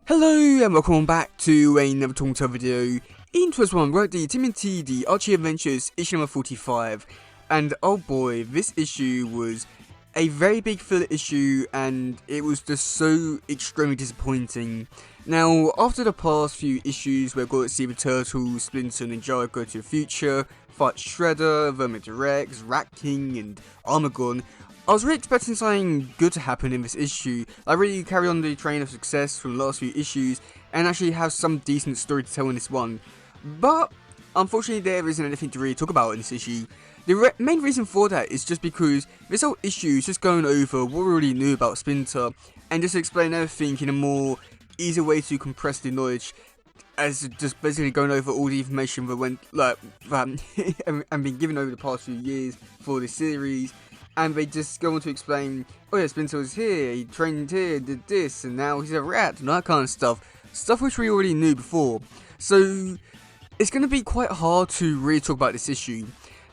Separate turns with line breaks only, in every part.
Hello and welcome back to another Tonto video. In today's one, we're at the TMNT, the Archie Adventures, issue number 45. And oh boy, this issue was a very big filler issue and it was just so extremely disappointing. Now, after the past few issues, we've got to see the Turtles, Splinter and Ninja go to the future, fight Shredder, Vermin Rex, Rat King and Armagon. I was really expecting something good to happen in this issue, like really carry on the train of success from the last few issues, and actually have some decent story to tell in this one. But, unfortunately there isn't anything to really talk about in this issue. The main reason for that is just because this whole issue is just going over what we already knew about Splinter, and just explain everything in a more easy way to compress the knowledge, as just basically going over all the information that went, and been given over the past few years for this series. And they just go on to explain, oh yeah, Splinter was here, he trained here, did this, and now he's a rat, and that kind of stuff. Stuff which we already knew before. So, it's going to be quite hard to really talk about this issue.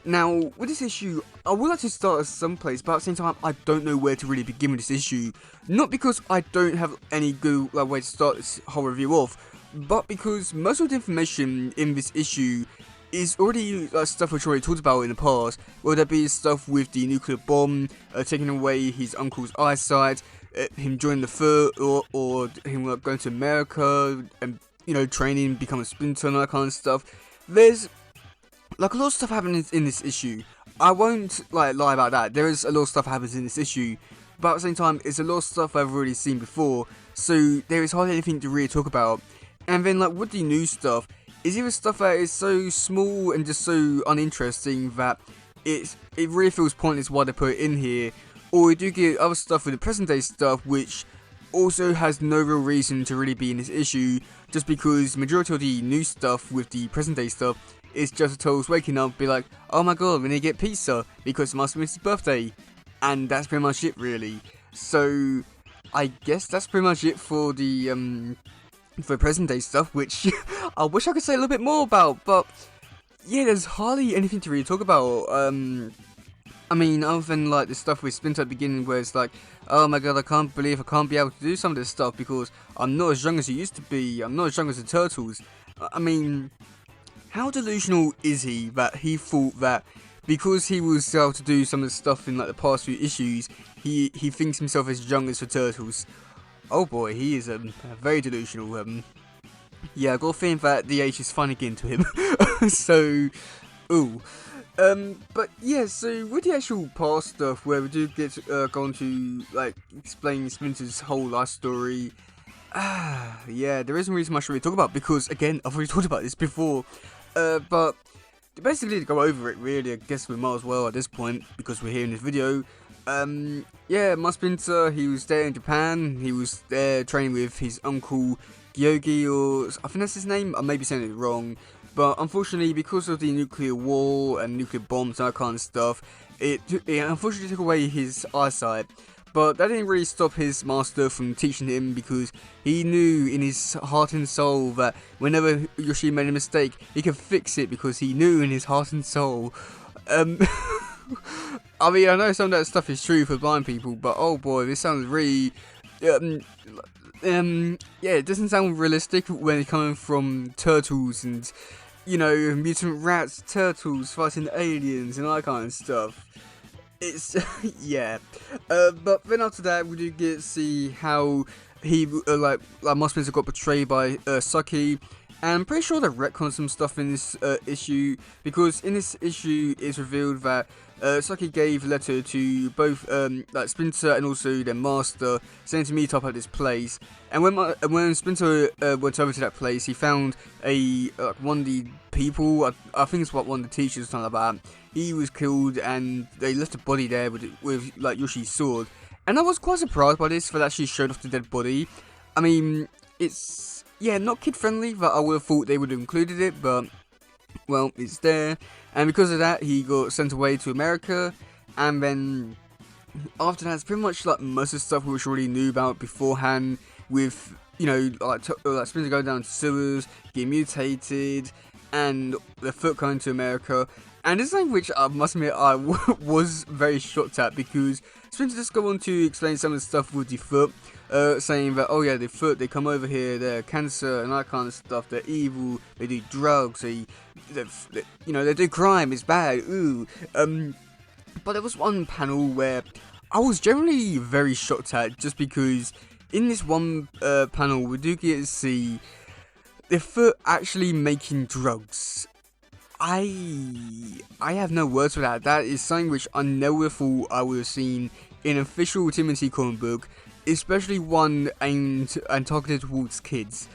Now, with this issue, I would like to start at some place, but at the same time, I don't know where to really begin with this issue. Not because I don't have any good way to start this whole review off, but because most of the information in this issue is already stuff which we already talked about in the past, whether that be stuff with the nuclear bomb, taking away his uncle's eyesight, him joining the Foot, or him going to America, and, you know, training, becoming a Splinter and all that kind of stuff. There's, like, a lot of stuff happening in this issue. I won't, lie about that. There is a lot of stuff happens in this issue, but at the same time, it's a lot of stuff I've already seen before, so there is hardly anything to really talk about. And then, like, with the new stuff, is either stuff that is so small and just so uninteresting that it really feels pointless why they put it in here, or we do get other stuff with the present day stuff which also has no real reason to really be in this issue, just because majority of the new stuff with the present day stuff is just the Turtles waking up and be like, oh my god, we need to get pizza because it must be his birthday, and that's pretty much it really. So I guess that's pretty much it for the present day stuff, which I wish I could say a little bit more about, but yeah, there's hardly anything to really talk about. I mean, other than like the stuff with Splinter at the beginning where it's like, oh my god, I can't believe I can't be able to do some of this stuff because I'm not as young as he used to be, I'm not as young as the Turtles. I mean, how delusional is he that he thought that because he was able to do some of the stuff in like the past few issues, he thinks himself as young as the Turtles? Oh boy, he is very delusional. Yeah, I got a feeling that the age is finally getting to him. So, ooh. But yeah, so with the actual past stuff, where we do get gone to like explain Splinter's whole life story, yeah, there isn't really much to really talk about because again, I've already talked about this before. But basically to go over it, really, I guess we might as well at this point because we're here in this video. Yeah, my Splinter, he was there in Japan, he was there training with his uncle Gyogi, or I think that's his name, I may be saying it wrong, but unfortunately because of the nuclear war and nuclear bombs and that kind of stuff, it unfortunately took away his eyesight. But that didn't really stop his master from teaching him because he knew in his heart and soul that whenever Yoshi made a mistake, he could fix it because he knew in his heart and soul. I mean, I know some of that stuff is true for blind people, but oh boy, this sounds really, yeah, it doesn't sound realistic when it's coming from turtles and, you know, mutant rats, turtles fighting aliens and all that kind of stuff. It's, yeah, but then after that, we do get to see how he, like Mossman's got betrayed by Saki. And I'm pretty sure they retconned some stuff in this issue, because in this issue it's revealed that Saki gave a letter to both like Splinter and also their master, saying to meet up at this place. And when Splinter went over to that place, he found one of the people, I think it's one of the teachers or something like that. He was killed, and they left the body there with like Yoshi's sword. And I was quite surprised by this, that they actually showed off the dead body. I mean, it's, yeah, not kid friendly, but I would have thought they would have included it, but well, it's there. And because of that, he got sent away to America, and then after that, it's pretty much like most of the stuff we already knew about beforehand, with, you know, like Splinter going down to sewers, getting mutated, and the Foot going to America. And this is something which I must admit I was very shocked at, because Splinter just go on to explain some of the stuff with the foot, saying that, oh yeah, the foot, they come over here, they're cancer and that kind of stuff, they're evil, they do drugs, they do crime, it's bad, ooh. But there was one panel where I was generally very shocked at, just because in this one panel we do get to see the foot actually making drugs. I have no words for that. That is something which I never thought I would have seen in an official Timothy comic book, especially one aimed and targeted towards kids.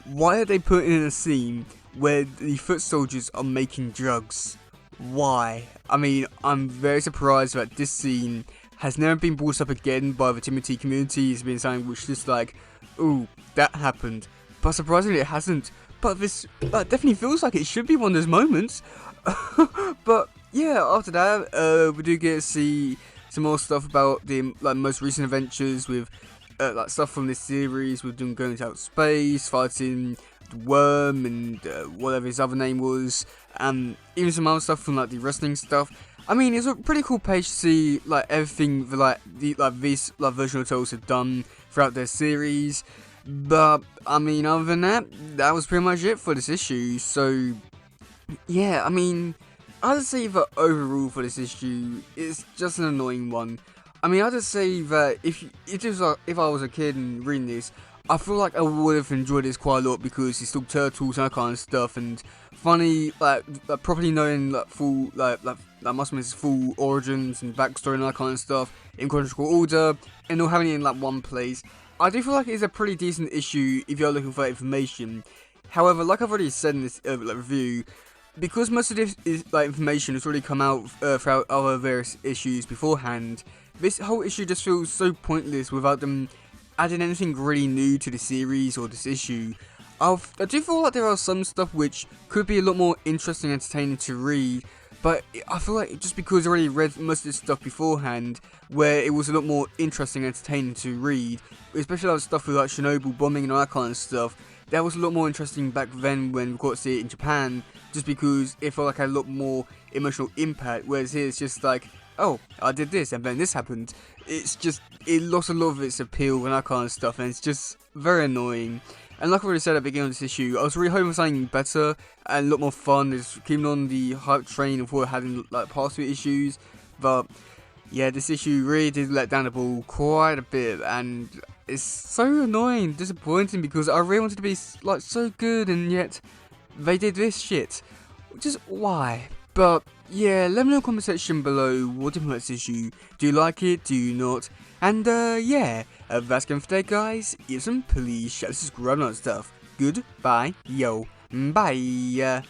Why are they putting in a scene where the foot soldiers are making drugs? Why? I mean, I'm very surprised that this scene has never been brought up again by the Timothy community. It's been something which is like, ooh, that happened. But surprisingly it hasn't. But this definitely feels like it should be one of those moments. But yeah, after that, we do get to see some more stuff about the most recent adventures with stuff from this series, with them going to outer space, fighting the worm and whatever his other name was, and even some other stuff from the wrestling stuff. I mean, it's a pretty cool page to see everything these version of Turtles have done throughout their series. But I mean, other than that, that was pretty much it for this issue. So yeah, I mean, I'd say that overall for this issue, it's just an annoying one. I mean, I'd say that if I was a kid and reading this, I feel like I would have enjoyed this quite a lot, because it's still Turtles and that kind of stuff, and funny, properly knowing Muscleman's full origins and backstory and that kind of stuff in chronological order, and not having it in one place. I do feel like it's a pretty decent issue if you're looking for information. However, like I've already said in this review, because most of this information has already come out throughout other various issues beforehand, this whole issue just feels so pointless without them adding anything really new to the series or this issue. I do feel like there are some stuff which could be a lot more interesting and entertaining to read, but I feel like just because I already read most of this stuff beforehand, where it was a lot more interesting and entertaining to read, especially stuff with Chernobyl bombing and all that kind of stuff, that was a lot more interesting back then when we got to see it in Japan, just because it felt like it had a lot more emotional impact, whereas here it's just like, oh, I did this and then this happened. It's just, it lost a lot of its appeal and that kind of stuff, and it's just very annoying. And like I already said at the beginning of this issue, I was really hoping for something better and a lot more fun, just keeping on the hype train of what had in past few issues. But yeah, this issue really did let down the ball quite a bit, and it's so annoying, disappointing, because I really wanted to be so good, and yet they did this shit. Just why? But yeah, let me know in the comment section below what do you think about this issue. Do you like it? Do you not? And yeah, that's going for today, guys. If some, please share, subscribe, and all that stuff. Goodbye, yo, bye.